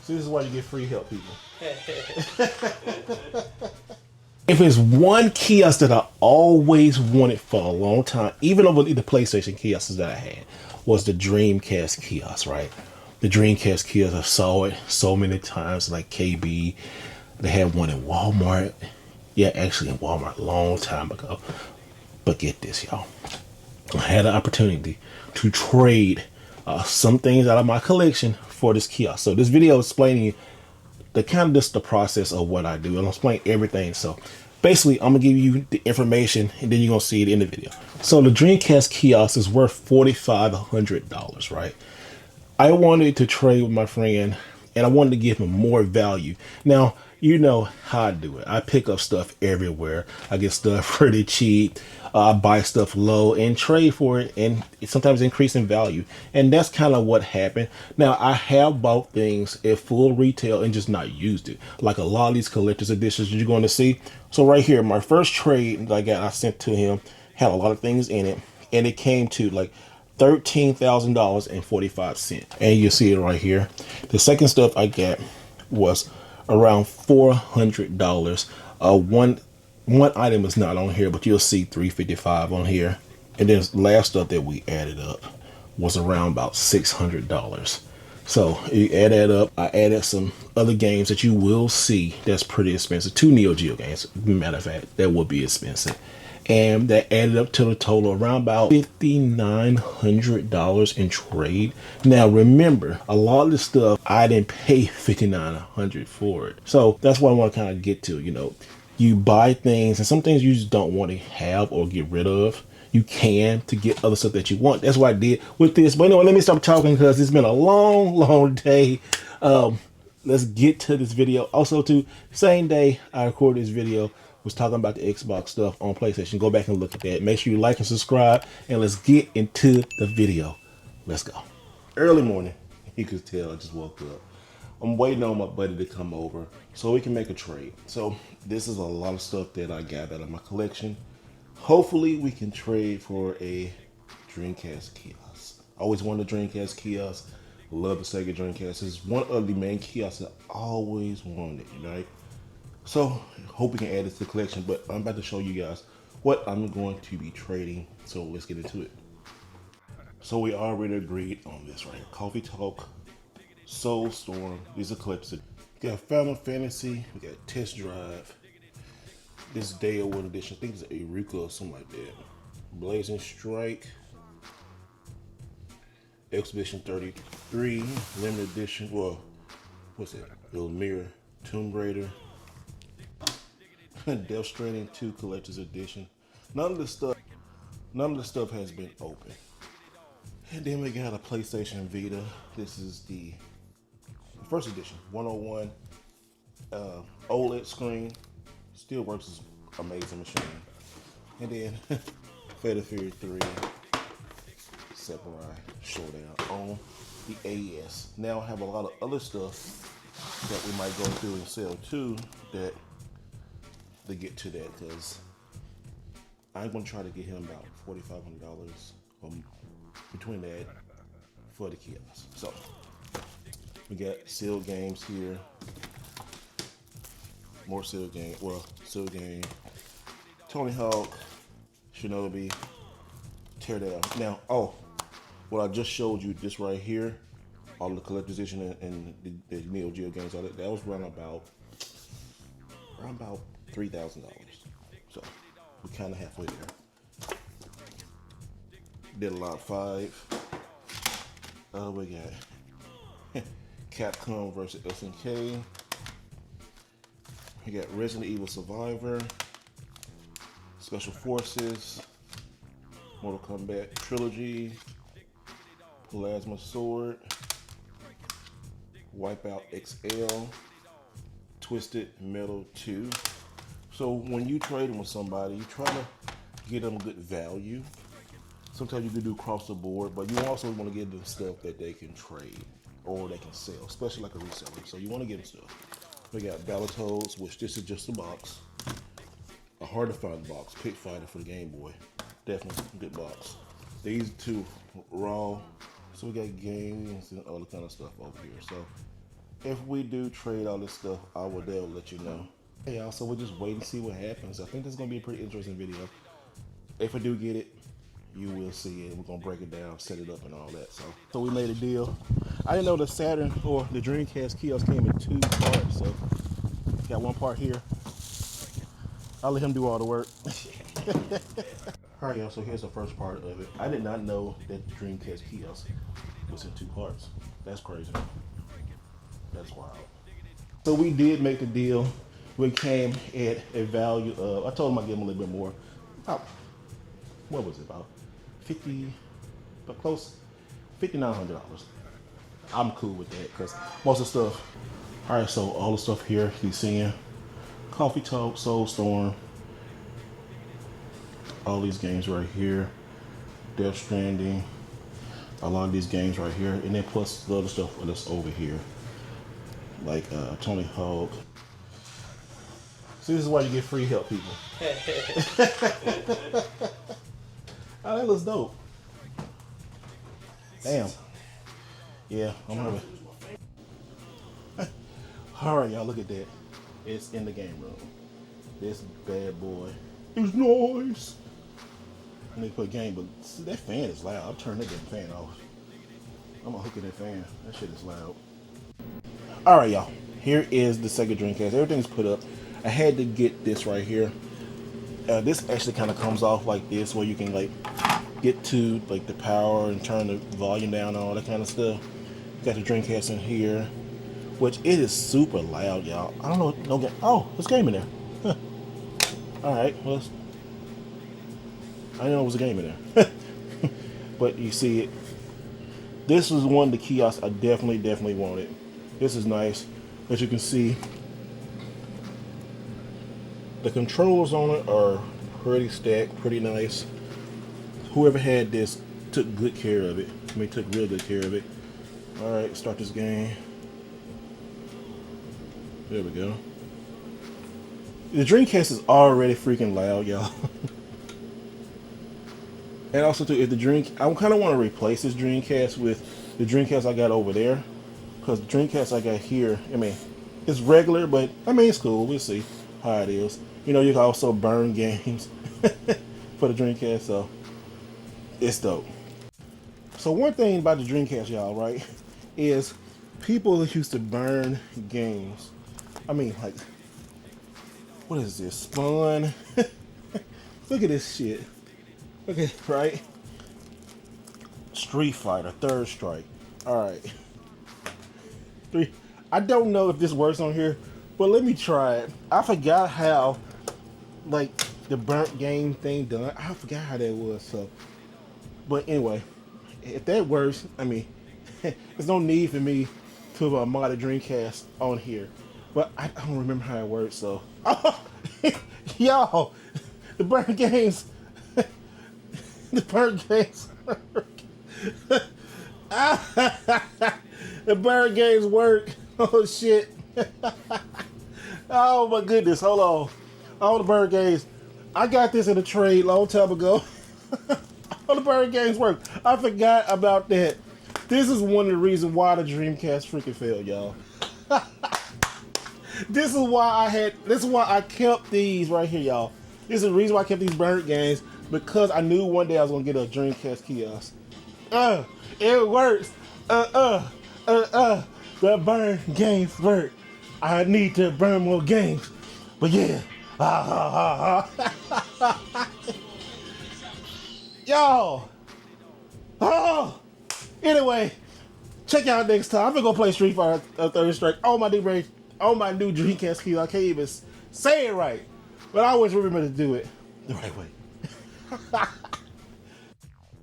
See, this is why you get free help, people. If it's one kiosk that I always wanted for a long time, even over the PlayStation kiosks that I had, was the Dreamcast Kiosk, right? The Dreamcast Kiosk, I saw it so many times, like KB. They had one in Walmart. Yeah, actually in Walmart a long time ago. But get this, y'all. I had an opportunity to trade some things out of my collection for this kiosk. So this video is explaining the kind of just the process of what I do, and I'll explain everything. So basically, I'm gonna give you the information, and then you're gonna see it in the video. So the Dreamcast Kiosk is worth $4,500, right? I wanted to trade with my friend, and I wanted to give him more value. Now, you know how I do it. I pick up stuff everywhere. I get stuff pretty cheap. I buy stuff low and trade for it, and it sometimes increase in value. And that's kind of what happened. Now, I have bought things at full retail and just not used it. Like a lot of these collector's editions you're going to see. So right here, my first trade that I sent to him had a lot of things in it, and it came to like $13,000.45. And you see it right here. The second stuff I got was around $400. One item is not on here, but you'll see $355 on here. And then last stuff that we added up was around about $600. So you add that up. I added some other games that you will see that's pretty expensive. 2 Neo Geo games, matter of fact, that would be expensive. And that added up to the total around about $5,900 in trade. Now remember, a lot of this stuff I didn't pay $5,900 for it. So that's what I want to kind of get to. You know, you buy things, and some things you just don't want to have or get rid of. You can to get other stuff that you want. That's what I did with this. But anyway, let me stop talking because it's been a long day. Let's get to this video. Also, too, same day I recorded this video, was talking about the Xbox stuff on PlayStation. Go back and look at that. Make sure you like and subscribe, and let's get into the video. Let's go. Early morning, you could tell I just woke up. I'm waiting on my buddy to come over so we can make a trade. So this is a lot of stuff that I got out of my collection. Hopefully we can trade for a Dreamcast Kiosk. I always wanted a Dreamcast Kiosk. Love the SEGA Dreamcast. It's one of the main kiosks that I always wanted, right? So hope we can add this to the collection, but I'm about to show you guys what I'm going to be trading. So let's get into it. So we already agreed on this, right? Coffee Talk, Soulstorm, these are collectors. We got Final Fantasy, we got Test Drive, this Day of One Edition, I think it's Eureka or something like that. Blazing Strike, Expedition 33, Limited Edition, well, what's that? Elmira, Tomb Raider, Death Stranding 2 Collector's Edition. None of the stuff has been open. And then we got a PlayStation Vita. This is the first edition, 101 OLED screen. Still works as amazing machine. And then Fatal Fury 3 Samurai Showdown on the AES. Now I have a lot of other stuff that we might go through and sell too, that to get to that, because I'm going to try to get him about $4,500 between that for the kiosk. So we got sealed games here, more sealed game, sealed game, Tony Hawk, Shinobi, Teardown. Now, what I just showed you, this right here, all the collector's edition and the Neo Geo games, all that was around about $3,000. So we're kind of halfway there. Did a lot 5. We got Capcom versus SNK. We got Resident Evil Survivor, Special Forces, Mortal Kombat Trilogy, Plasma Sword, Wipeout XL, Twisted Metal 2. So when you trading with somebody, you try to get them good value. Sometimes you can do across the board, but you also want to get them stuff that they can trade or they can sell, especially like a reseller. So you want to get them stuff. We got Battletoads, which this is just a box. A hard to find box. Pit Fighter for the Game Boy. Definitely a good box. These two raw. So we got games and all the kind of stuff over here. So If we do trade all this stuff, I will definitely let you know. Hey y'all, so we'll just wait and see what happens. I think this is gonna be a pretty interesting video. If I do get it, you will see it. We're gonna break it down, set it up, and all that. So we made a deal. I didn't know the Saturn or the Dreamcast Kiosk came in 2 parts. So got 1 part here. I'll let him do all the work. All right, y'all. So here's the first part of it. I did not know that the Dreamcast Kiosk was in 2 parts. That's crazy. That's wild. So we did make the deal. We came at a value of, I told him I'd give him a little bit more. About, what was it, about 50, but close, $5,900. I'm cool with that because most of the stuff, all right, so all the stuff here he's seeing, Coffee Talk, Soulstorm, all these games right here, Death Stranding, a lot of these games right here, and then plus the other stuff that's over here, like Tony Hawk. See, this is why you get free help, people. Oh, that looks dope. Damn. Yeah, I'm having. All right, y'all, look at that. It's in the game room. This bad boy is nice. I need to put a game, but see, that fan is loud. I'll turn that damn fan off. I'm gonna hook in that fan. That shit is loud. All right, y'all. Here is the Sega Dreamcast. Everything's put up. I had to get this right here. This actually kind of comes off like this, where you can like get to like the power and turn the volume down and all that kind of stuff. Got the Dreamcast in here, which it is super loud, y'all. I don't know, no game. Oh, there's a game in there. Huh. All right, well, I didn't know it was a game in there. But you see it. This was one of the kiosks I definitely wanted. This is nice. As you can see, the controls on it are pretty stacked, pretty nice. Whoever had this took good care of it. I mean, took real good care of it. All right, start this game. There we go. The Dreamcast is already freaking loud, y'all. And also, too, if the I kind of want to replace this Dreamcast with the Dreamcast I got over there, because the Dreamcast I got here, I mean, it's regular, but I mean, it's cool. We'll see how it is. You know, you can also burn games for the Dreamcast, so it's dope. So one thing about the Dreamcast, y'all, right, is people used to burn games. I mean, like, what is this? Spawn? Look at this shit. Okay, right? Street Fighter, Third Strike. Alright. 3. I don't know if this works on here, but let me try it. I forgot how, like, the burnt game thing done. I forgot how that was, so. But anyway, if that works, I mean, there's no need for me to mod a Dreamcast on here. But I don't remember how it works, so. Oh, y'all, the burnt games. The burnt games work. The burnt games work. Oh shit. Oh my goodness, hold on. All the burnt games. I got this in a trade long time ago. All the burnt games work. I forgot about that. This is one of the reasons why the Dreamcast freaking failed, y'all. This is why I kept these right here, y'all. This is the reason why I kept these burnt games, because I knew one day I was gonna get a Dreamcast Kiosk. It works. The burn games work. I need to burn more games. But yeah. Y'all. Oh. Anyway, check out next time. I'm gonna go play Street Fighter Third Strike on my new Dreamcast Kiosk. I can't even say it right, but I always remember to do it the right way.